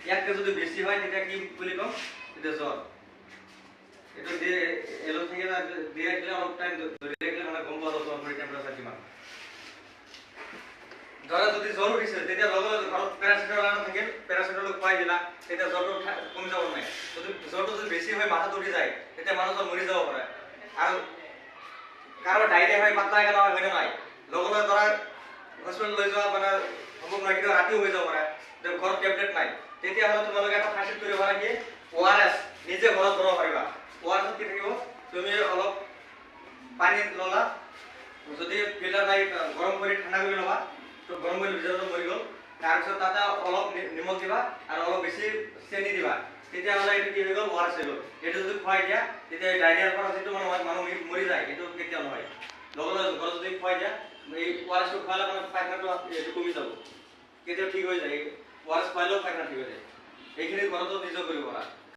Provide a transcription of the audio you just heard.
ইয়াতকে যদি বেছি হয় তেতিয়া কি বুলি কম, তেতিয়া জ্বৰ। এইটো এলো থেকে দিয়ে ৰাখিলে অলপ টাইম ধৰি ৰাখিলে মানে গম পোৱা যাব তোমাৰ বডি টেম্পাৰেচাৰ কিমান। ধৰা যদি জ্বৰ উঠিছে তেতিয়া লগে লগে ঘৰত পেৰাচিটামল আনি থাকিল, পেৰাচিটামল খুৱাই দিলা, তেতিয়া জ্বৰটো কমি যাব নাই। জ্বৰটো যদি বেছি হয় মাথাত উঠি যায় তেতিয়া মানুহজন মৰি যাব পাৰে। আৰু কাৰোবাৰ ডায়েৰিয়া হয় পাতলা একা নহয়, হয়নে নাই, লগে লগে ধৰা হস্পিটেল লৈ যোৱা মানে সম্ভৱ নহয়, কিন্তু ৰাতিও হৈ যাব পাৰে, ঘৰত টেবলেট নাই, তেতিয়াহ'লে তোমালোকে এটা ফাৰ্ষ্ট কৰিব পাৰা কি ORS নিজে ঘৰত বনাব পাৰিবা। ORS কি থাকিব, তুমি অলপ পানী ল'লা, যদি ফিল্টাৰ নাই গৰম কৰি ঠাণ্ডা কৰি ল'বা, তো গৰম কৰি ভিতৰতো মৰি গ'ল, তাৰপিছত তাতে অলপ নিমখ দিবা আৰু অলপ বেছি চেনি দিবা, তেতিয়াহ'লে এইটো কি হৈ গ'ল, ORS হৈ গ'ল। এইটো যদি খুৱাই দিয়া তেতিয়া ডায়েৰিয়াৰ পৰা যিটো মানুহ মৰি যায় সেইটো কেতিয়াও নহয়। লগে লগে ঘৰত যদি খুৱাই দিয়া এই ORSটো খুৱালে মানে পায়খানাটো এইটো কমি যাব, কেতিয়াও ঠিক হৈ যায়। ORS খুৱালেও পায়খানা ঠিক হৈ যায়। এইখিনি ঘৰতো নিজে কৰিব পাৰা।